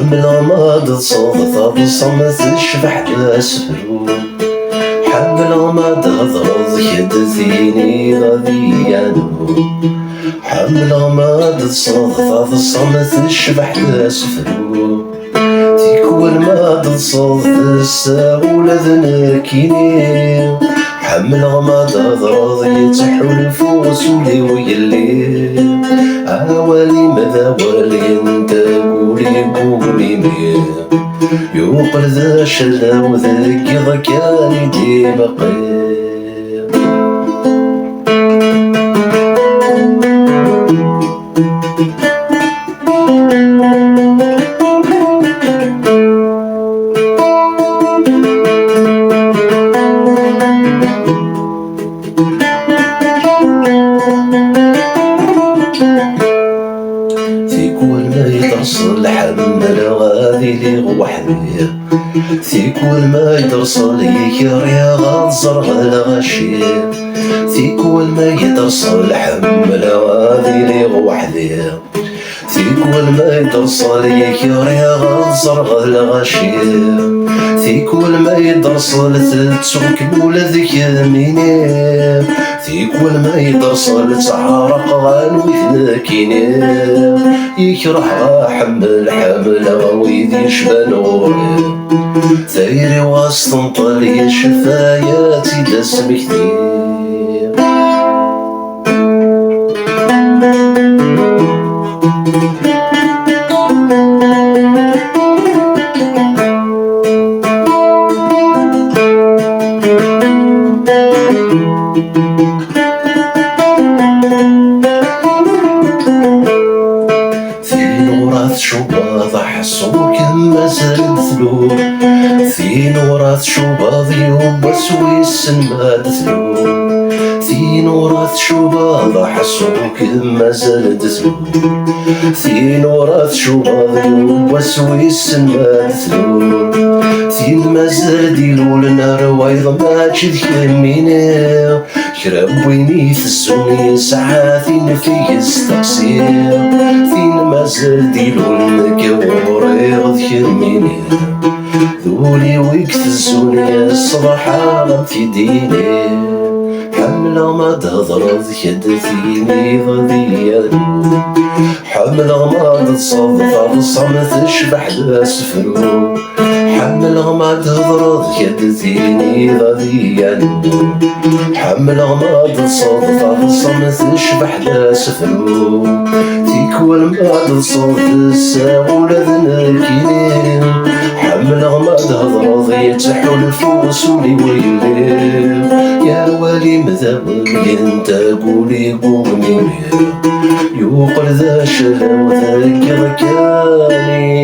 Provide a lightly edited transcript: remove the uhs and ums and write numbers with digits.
حمل ما تصدف بصمت الشبح تسفرو حمل ما تهضر يدثيني غادي يانو حمل ما تصدف بصمت الشبح تسفرو تيكول ما تصدف الساغول ذنكيني حمل ما تهضر يتحول فوسولي ويلي عوالي ماذا ولي انت قولي مين يوقل ذا شلا وذاك ضكاني ديما قيم يدرسل حمل غادي لي وحدي ثيكول ما يدرسل يكري غنصر غلغشي ثيكول ما يدرسل حمل غادي لي وحدي ثيكول ما يدرسل يكري غنصر غلغشي ثيكول ما يدرسل تتسوك ولدك يميني ثيكول ما يدرسل تعرق غانوي ذاكيني يكره حمل ويدي شبان غوري ثيري واستنطلي شفاياتي دسم كثير شوباض حصوك مازال مثلو في نورات شوباض يوم وسويس ما تثلو في نورات شوباض حصوك مازال تثلو في نورات شوباض يوم وسويس ما تثلو في مازال ديلو لنا روايض ما تشد كمينا كراب ويني في السوني ساعاتين في يستقصير فين مازال ديلو المكوري غد كميني ذولي ويكتزوني الصباح غم في ديني حملة ما تهضر يدثيني غادي حملة ما تتصدف بصمت الشبح تسفرو حملة ما تهضر يدثيني غادي حملة ما تتصدف بصمت الشبح تسفرو تيكول ما تصدف الساغول ذنكيني حملة ما تهضر يتحول فوسولي ويلي يا والي ماذا ولي انت قولي مين يوقل ذا شلا وذاك ركاني